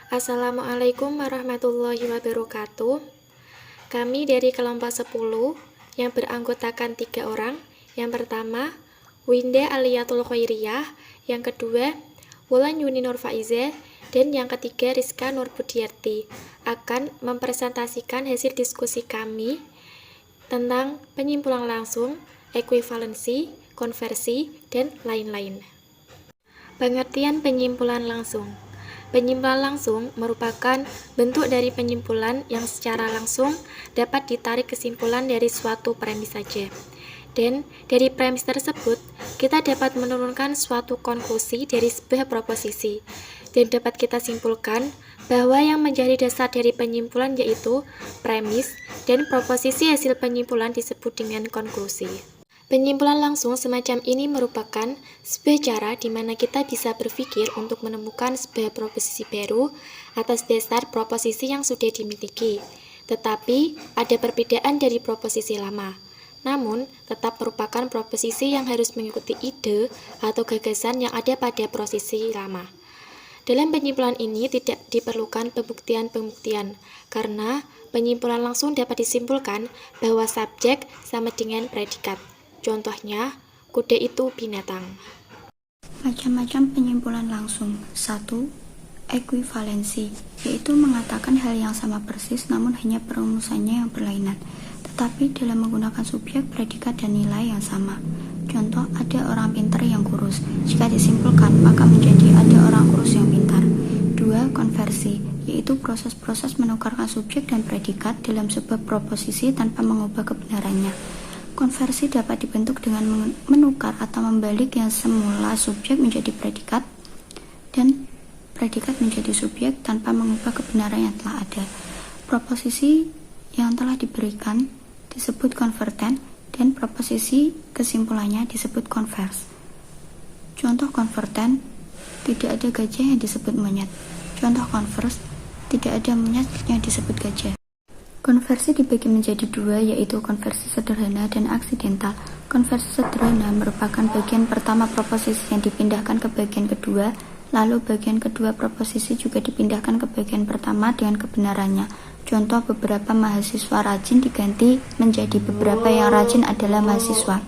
Assalamualaikum warahmatullahi wabarakatuh. Kami dari kelompok 10 yang beranggotakan 3 orang. Yang pertama, Winda Aliyatul Khairiyah. Yang kedua, Wulan Yuni Nur Faiza. Dan yang ketiga, Rizka Nur Budiyarti akan mempresentasikan hasil diskusi kami tentang penyimpulan langsung, ekuivalensi, konversi, dan lain-lain. Pengertian penyimpulan langsung. Penyimpulan langsung merupakan bentuk dari penyimpulan yang secara langsung dapat ditarik kesimpulan dari suatu premis saja. Dan dari premis tersebut, kita dapat menurunkan suatu konklusi dari sebuah proposisi. Dan dapat kita simpulkan bahwa yang menjadi dasar dari penyimpulan yaitu premis, dan proposisi hasil penyimpulan disebut dengan konklusi. Penyimpulan langsung semacam ini merupakan sebuah cara di mana kita bisa berpikir untuk menemukan sebuah proposisi baru atas dasar proposisi yang sudah dimiliki, tetapi ada perbedaan dari proposisi lama. Namun, tetap merupakan proposisi yang harus mengikuti ide atau gagasan yang ada pada proposisi lama. Dalam penyimpulan ini tidak diperlukan pembuktian-pembuktian, karena penyimpulan langsung dapat disimpulkan bahwa subjek sama dengan predikat. Contohnya, kuda itu binatang. Macam-macam penyimpulan langsung. 1. Ekuivalensi, yaitu mengatakan hal yang sama persis namun hanya perumusannya yang berlainan, tetapi dalam menggunakan subjek, predikat, dan nilai yang sama. Contoh, ada orang pintar yang kurus. Jika disimpulkan, maka menjadi ada orang kurus yang pintar. 2. Konversi, yaitu proses-proses menukarkan subjek dan predikat dalam sebuah proposisi tanpa mengubah kebenarannya. Konversi dapat dibentuk dengan menukar atau membalik yang semula subjek menjadi predikat dan predikat menjadi subjek tanpa mengubah kebenaran yang telah ada. Proposisi yang telah diberikan disebut konverten dan proposisi kesimpulannya disebut konvers. Contoh konverten, tidak ada gajah yang disebut monyet. Contoh konvers, tidak ada monyet yang disebut gajah. Konversi dibagi menjadi dua, yaitu konversi sederhana dan aksidental. Konversi sederhana merupakan bagian pertama proposisi yang dipindahkan ke bagian kedua, lalu bagian kedua proposisi juga dipindahkan ke bagian pertama dengan kebenarannya. Contoh, beberapa mahasiswa rajin diganti menjadi beberapa yang rajin adalah mahasiswa.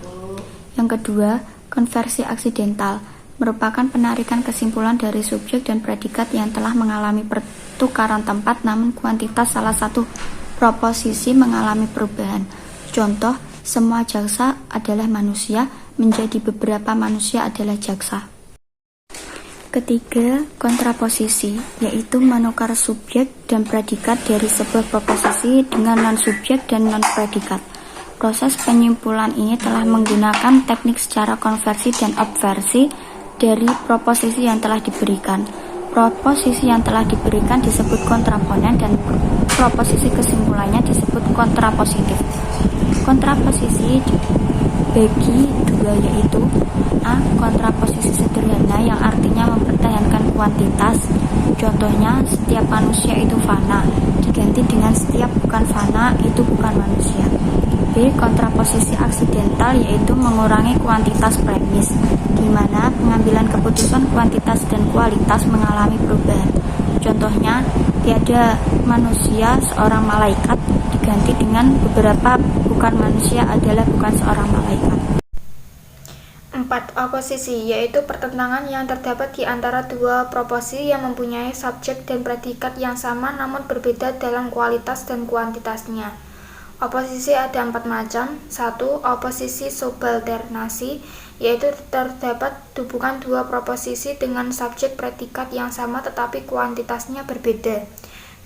Yang kedua, konversi aksidental merupakan penarikan kesimpulan dari subjek dan predikat yang telah mengalami pertukaran tempat, namun kuantitas salah satu proposisi mengalami perubahan. Contoh, semua jaksa adalah manusia menjadi beberapa manusia adalah jaksa. Ketiga, kontraposisi, yaitu menukar subjek dan predikat dari sebuah proposisi dengan non-subjek dan non-predikat. Proses penyimpulan ini telah menggunakan teknik secara konversi dan obversi dari proposisi yang telah diberikan. Proposisi yang telah diberikan disebut kontraponen dan proposisi kesimpulannya disebut kontrapositif. Kontraposisi dibagi dua, yaitu A. Kontraposisi sederhana yang artinya mempertahankan kuantitas. Contohnya, setiap manusia itu fana diganti dengan setiap bukan fana itu bukan manusia. B. Kontraposisi aksidental, yaitu mengurangi kuantitas premis, di mana pengambilan keputusan kuantitas dan kualitas mengalami perubahan. Contohnya, tiada manusia seorang malaikat diganti dengan beberapa bukan manusia adalah bukan seorang malaikat. 4. Oposisi, yaitu pertentangan yang terdapat di antara dua proposisi yang mempunyai subjek dan predikat yang sama namun berbeda dalam kualitas dan kuantitasnya. Oposisi ada 4 macam. 1. Oposisi subalternasi, yaitu terdapat hubungan dua proposisi dengan subjek predikat yang sama tetapi kuantitasnya berbeda.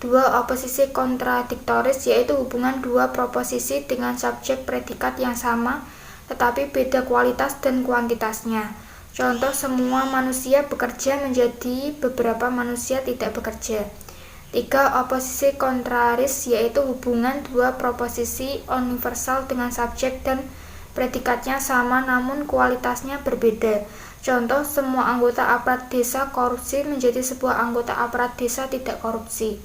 2. Oposisi kontradiktoris, yaitu hubungan dua proposisi dengan subjek predikat yang sama tetapi beda kualitas dan kuantitasnya. Contoh, semua manusia bekerja menjadi beberapa manusia tidak bekerja. 3. Oposisi kontraris, yaitu hubungan dua proposisi universal dengan subjek dan predikatnya sama namun kualitasnya berbeda. Contoh, semua anggota aparat desa korupsi menjadi sebuah anggota aparat desa tidak korupsi.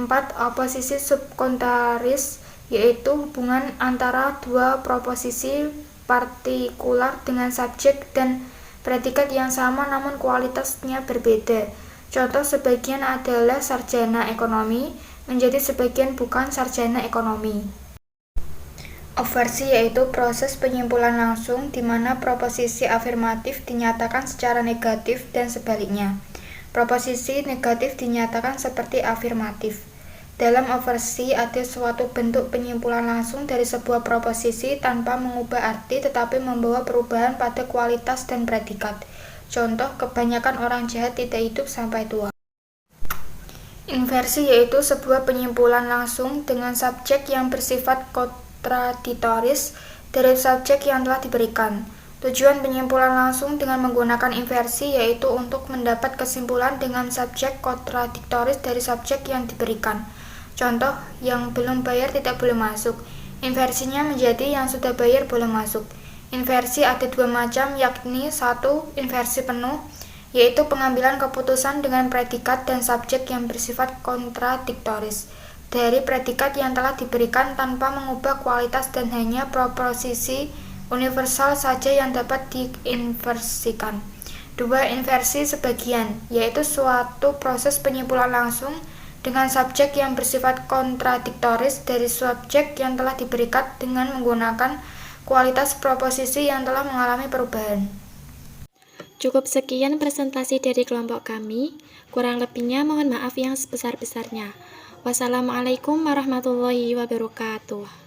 4. Oposisi subkontraris, yaitu hubungan antara dua proposisi partikular dengan subjek dan predikat yang sama namun kualitasnya berbeda. Contoh sebagian adalah sarjana ekonomi, menjadi sebagian bukan sarjana ekonomi. Oversi yaitu proses penyimpulan langsung di mana proposisi afirmatif dinyatakan secara negatif dan sebaliknya. Proposisi negatif dinyatakan seperti afirmatif. Dalam oversi ada suatu bentuk penyimpulan langsung dari sebuah proposisi tanpa mengubah arti tetapi membawa perubahan pada kualitas dan predikat. Contoh, kebanyakan orang jahat tidak hidup sampai tua. Inversi yaitu sebuah penyimpulan langsung dengan subjek yang bersifat kontradiktoris dari subjek yang telah diberikan. Tujuan penyimpulan langsung dengan menggunakan inversi yaitu untuk mendapat kesimpulan dengan subjek kontradiktoris dari subjek yang diberikan. Contoh, yang belum bayar tidak boleh masuk. Inversinya menjadi yang sudah bayar boleh masuk. Inversi ada dua macam, yakni satu, inversi penuh, yaitu pengambilan keputusan dengan predikat dan subjek yang bersifat kontradiktoris dari predikat yang telah diberikan tanpa mengubah kualitas dan hanya proposisi universal saja yang dapat diinversikan. Dua, inversi sebagian, yaitu suatu proses penyimpulan langsung dengan subjek yang bersifat kontradiktoris dari subjek yang telah diberikan dengan menggunakan kualitas proposisi yang telah mengalami perubahan. Cukup sekian presentasi dari kelompok kami. Kurang lebihnya mohon maaf yang sebesar-besarnya. Wassalamualaikum warahmatullahi wabarakatuh.